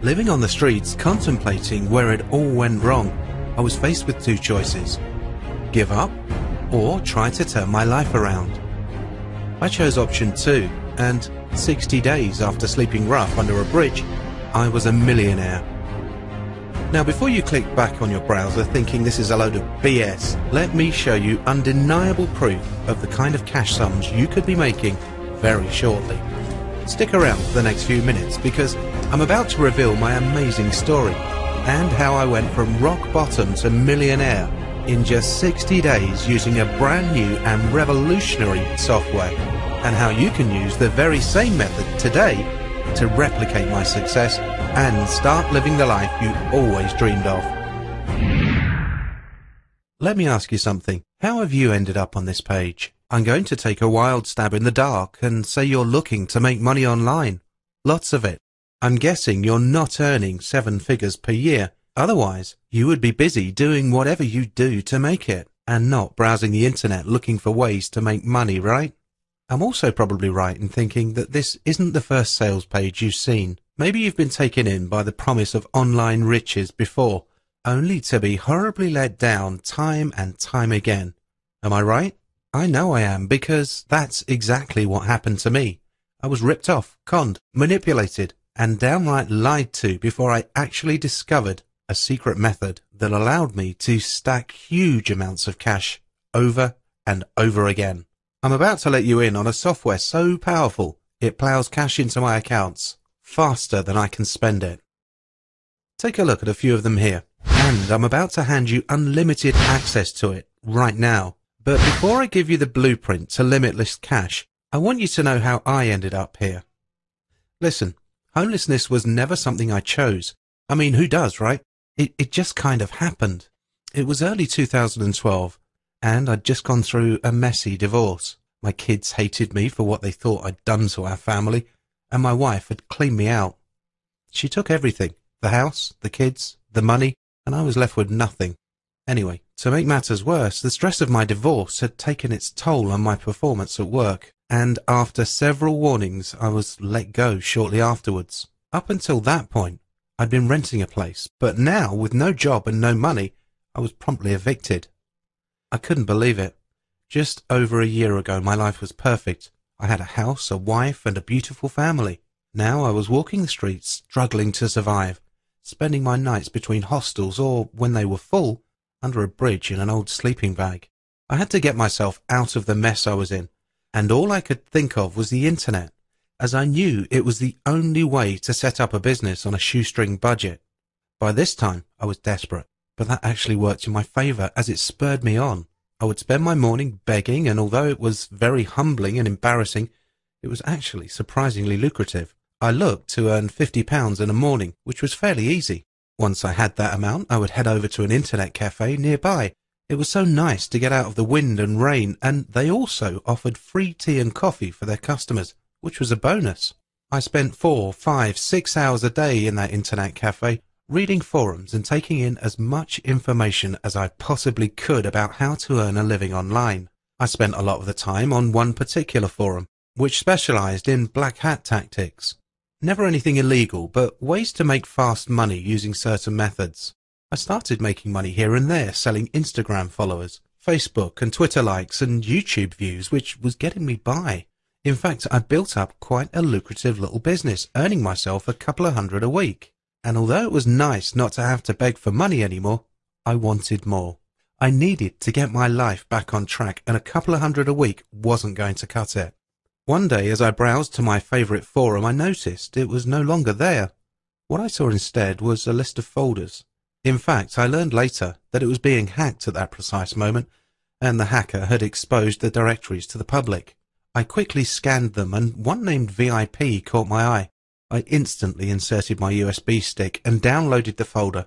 Living on the streets, contemplating where it all went wrong, I was faced with two choices: give up or try to turn my life around. I chose option 2, and 60 days after sleeping rough under a bridge, I was a millionaire. Now, before you click back on your browser thinking this is a load of BS, let me show you undeniable proof of the kind of cash sums you could be making very shortly. Stick around for the next few minutes because I'm about to reveal my amazing story and how I went from rock bottom to millionaire in just 60 days using a brand new and revolutionary software, and how you can use the very same method today to replicate my success and start living the life you always dreamed of. Let me ask you something. How have you ended up on this page? I'm going to take a wild stab in the dark and say you're looking to make money online. Lots of it. I'm guessing you're not earning 7 figures per year. Otherwise, you would be busy doing whatever you do to make it, and not browsing the internet looking for ways to make money, right? I'm also probably right in thinking that this isn't the first sales page you've seen. Maybe you've been taken in by the promise of online riches before, only to be horribly let down time and time again. Am I right? I know I am, because that's exactly what happened to me. I was ripped off, conned, manipulated, and downright lied to before I actually discovered a secret method that allowed me to stack huge amounts of cash over and over again. I'm about to let you in on a software so powerful it plows cash into my accounts faster than I can spend it. Take a look at a few of them here, and I'm about to hand you unlimited access to it right now. But before I give you the blueprint to limitless cash, I want you to know how I ended up here. Listen, homelessness was never something I chose. I mean, who does, right? It just kind of happened. It was early 2012, and I'd just gone through a messy divorce. My kids hated me for what they thought I'd done to our family, and my wife had cleaned me out. She took everything, the house, the kids, the money, and I was left with nothing. Anyway, to make matters worse, the stress of my divorce had taken its toll on my performance at work, and after several warnings, I was let go shortly afterwards. Up until that point, I'd been renting a place, but now, with no job and no money, I was promptly evicted. I couldn't believe it. Just over a year ago, my life was perfect. I had a house, a wife, and a beautiful family. Now I was walking the streets, struggling to survive, spending my nights between hostels or, when they were full, under a bridge in an old sleeping bag. I had to get myself out of the mess I was in, and all I could think of was the internet, as I knew it was the only way to set up a business on a shoestring budget. By this time, I was desperate, but that actually worked in my favour as it spurred me on. I would spend my morning begging, and although it was very humbling and embarrassing, it was actually surprisingly lucrative. I looked to earn £50 in a morning, which was fairly easy. Once I had that amount, I would head over to an internet cafe nearby. It was so nice to get out of the wind and rain, and they also offered free tea and coffee for their customers, which was a bonus. I spent 4, 5, 6 hours a day in that internet cafe, reading forums and taking in as much information as I possibly could about how to earn a living online. I spent a lot of the time on one particular forum, which specialized in black hat tactics. Never anything illegal, but ways to make fast money using certain methods. I started making money here and there, selling Instagram followers, Facebook and Twitter likes, and YouTube views, which was getting me by. In fact, I built up quite a lucrative little business, earning myself a couple of $100 a week. And although it was nice not to have to beg for money anymore, I wanted more. I needed to get my life back on track, and a couple of $100 a week wasn't going to cut it. One day, as I browsed to my favourite forum, I noticed it was no longer there. What I saw instead was a list of folders. In fact, I learned later that it was being hacked at that precise moment, and the hacker had exposed the directories to the public. I quickly scanned them, and one named VIP caught my eye. I instantly inserted my USB stick and downloaded the folder.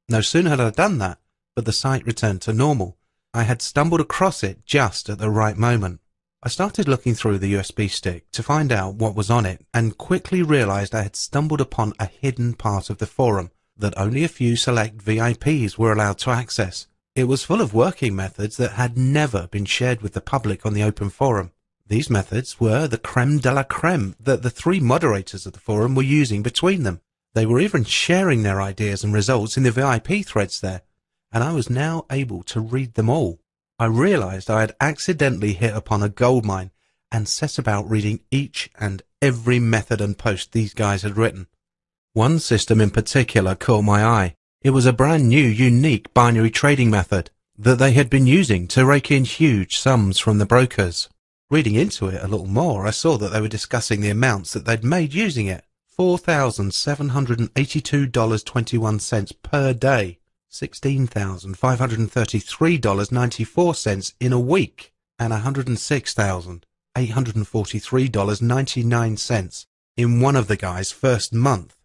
No sooner had I done that, but the site returned to normal. I had stumbled across it just at the right moment. I started looking through the USB stick to find out what was on it, and quickly realized I had stumbled upon a hidden part of the forum that only a few select VIPs were allowed to access. It was full of working methods that had never been shared with the public on the open forum. These methods were the creme de la creme that the 3 moderators of the forum were using between them. They were even sharing their ideas and results in the VIP threads there, and I was now able to read them all. I realized I had accidentally hit upon a goldmine and set about reading each and every method and post these guys had written. One system in particular caught my eye. It was a brand new, unique binary trading method that they had been using to rake in huge sums from the brokers. Reading into it a little more, I saw that they were discussing the amounts that they'd made using it. $4,782.21 per day, $16,533.94 in a week, and $106,843.99 in one of the guy's first month.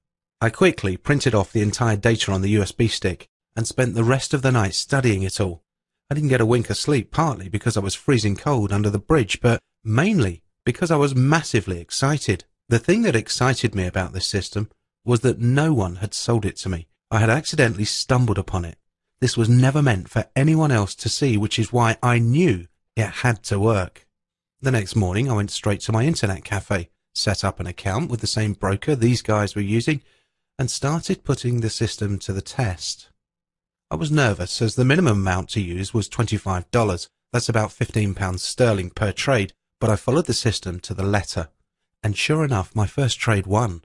I quickly printed off the entire data on the USB stick and spent the rest of the night studying it all. I didn't get a wink of sleep, partly because I was freezing cold under the bridge, but mainly because I was massively excited. The thing that excited me about this system was that no one had sold it to me. I had accidentally stumbled upon it. This was never meant for anyone else to see, which is why I knew it had to work. The next morning I went straight to my internet cafe, set up an account with the same broker these guys were using, and started putting the system to the test. I was nervous as the minimum amount to use was $25. That's about £15 sterling per trade, but I followed the system to the letter. And sure enough, my first trade won.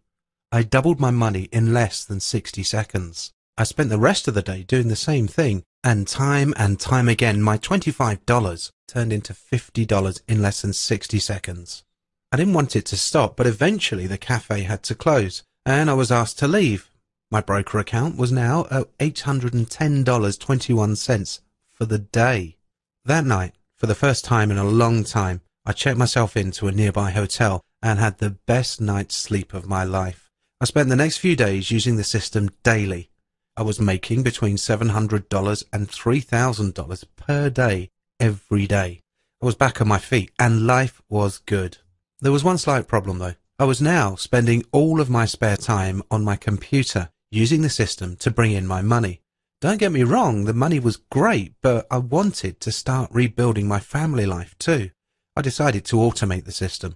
I doubled my money in less than 60 seconds. I spent the rest of the day doing the same thing, and time again, my $25 turned into $50 in less than 60 seconds. I didn't want it to stop, but eventually the cafe had to close, and I was asked to leave. My broker account was now at $810.21 for the day. That night, for the first time in a long time, I checked myself into a nearby hotel and had the best night's sleep of my life. I spent the next few days using the system daily. I was making between $700 and $3,000 per day, every day. I was back on my feet, and life was good. There was one slight problem, though. I was now spending all of my spare time on my computer, using the system to bring in my money. Don't get me wrong, the money was great, but I wanted to start rebuilding my family life too. I decided to automate the system.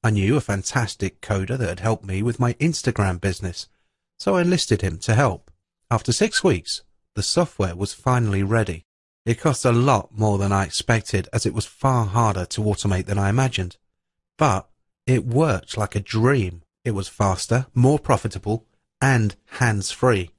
I knew a fantastic coder that had helped me with my Instagram business, so I enlisted him to help. After 6 weeks, the software was finally ready. It cost a lot more than I expected, as it was far harder to automate than I imagined. But it worked like a dream. It was faster, more profitable, and hands-free.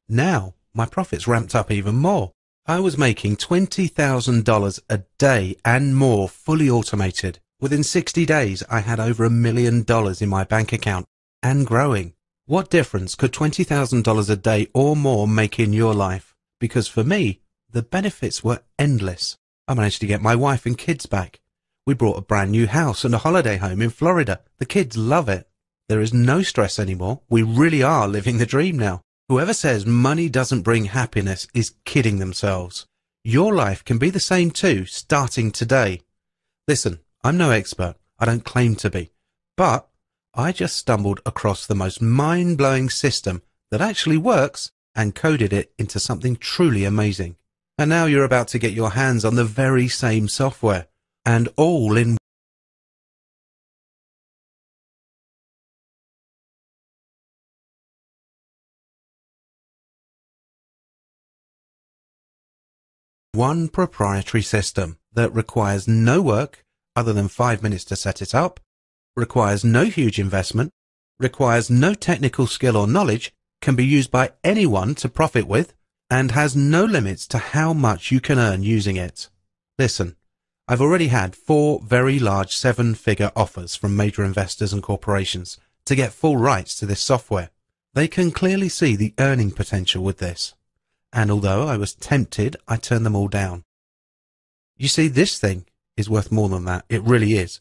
Now, my profits ramped up even more. I was making $20,000 a day and more, fully automated. Within 60 days, I had over $1 million in my bank account, and growing. What difference could $20,000 a day or more make in your life? Because for me, the benefits were endless. I managed to get my wife and kids back. We bought a brand new house and a holiday home in Florida. The kids love it. There is no stress anymore. We really are living the dream now. Whoever says money doesn't bring happiness is kidding themselves. Your life can be the same too, starting today. Listen, I'm no expert. I don't claim to be. But I just stumbled across the most mind-blowing system that actually works and coded it into something truly amazing. And now you're about to get your hands on the very same software, and all in one proprietary system that requires no work other than 5 minutes to set it up, requires no huge investment, requires no technical skill or knowledge, can be used by anyone to profit with, and has no limits to how much you can earn using it. Listen, I've already had 4 very large 7-figure offers from major investors and corporations to get full rights to this software. They can clearly see the earning potential with this. And although I was tempted, I turned them all down. You see, this thing is worth more than that. It really is.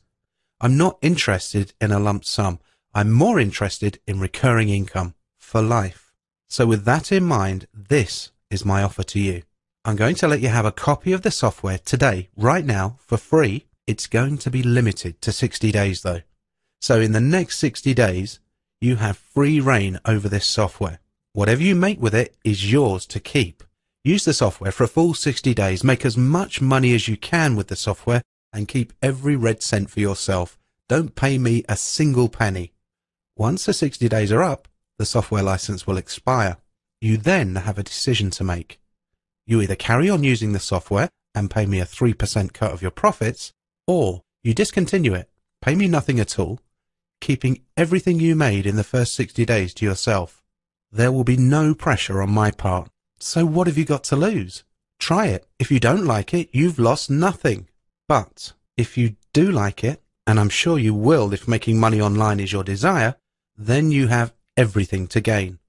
I'm not interested in a lump sum. I'm more interested in recurring income for life. So with that in mind, this is my offer to you. I'm going to let you have a copy of the software today, right now, for free. It's going to be limited to 60 days though. So in the next 60 days, you have free reign over this software. Whatever you make with it is yours to keep. Use the software for a full 60 days, make as much money as you can with the software, and keep every red cent for yourself. Don't pay me a single penny. Once the 60 days are up, the software license will expire. You then have a decision to make. You either carry on using the software and pay me a 3% cut of your profits, or you discontinue it, pay me nothing at all, keeping everything you made in the first 60 days to yourself. There will be no pressure on my part. So what have you got to lose? Try it. If you don't like it, you've lost nothing. But if you do like it, and I'm sure you will if making money online is your desire, then you have everything to gain.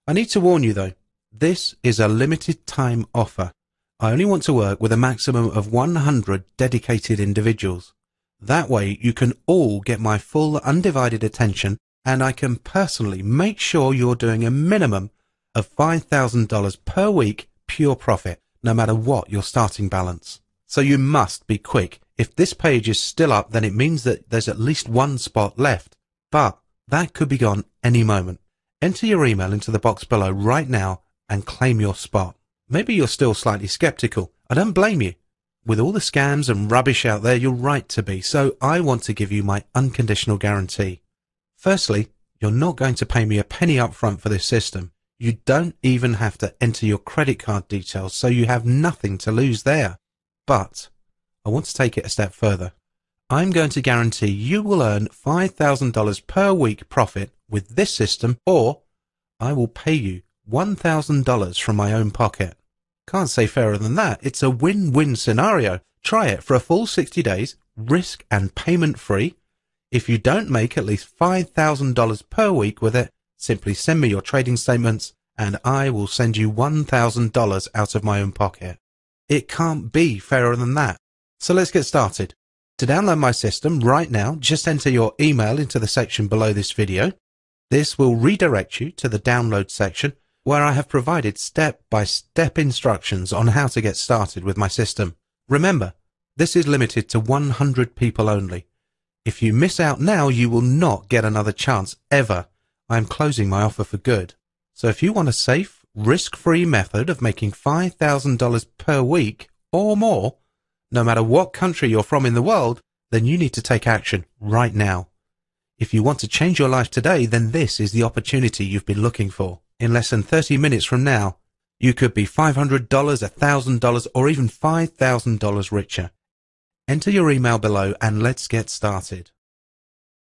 I need to warn you though, this is a limited time offer. I only want to work with a maximum of 100 dedicated individuals. That way you can all get my full undivided attention, and I can personally make sure you're doing a minimum of $5,000 per week pure profit, no matter what your starting balance. So you must be quick. If this page is still up, then it means that there's at least one spot left, but that could be gone any moment. Enter your email into the box below right now and claim your spot. Maybe you're still slightly skeptical. I don't blame you. With all the scams and rubbish out there, you're right to be, so I want to give you my unconditional guarantee. Firstly, you're not going to pay me a penny up front for this system. You don't even have to enter your credit card details, so you have nothing to lose there. But I want to take it a step further. I'm going to guarantee you will earn $5,000 per week profit with this system, or I will pay you $1,000 from my own pocket. Can't say fairer than that. It's a win-win scenario. Try it for a full 60 days, risk and payment free. If you don't make at least $5,000 per week with it, simply send me your trading statements and I will send you $1,000 out of my own pocket. It can't be fairer than that. So let's get started. To download my system right now, just enter your email into the section below this video. This will redirect you to the download section, where I have provided step-by-step instructions on how to get started with my system. Remember, this is limited to 100 people only. If you miss out now, you will not get another chance ever. I am closing my offer for good. So if you want a safe, risk-free method of making $5,000 per week or more, no matter what country you're from in the world, then you need to take action right now. If you want to change your life today, then this is the opportunity you've been looking for. In less than 30 minutes from now, you could be $500, $1,000, or even $5,000 richer. Enter your email below and let's get started.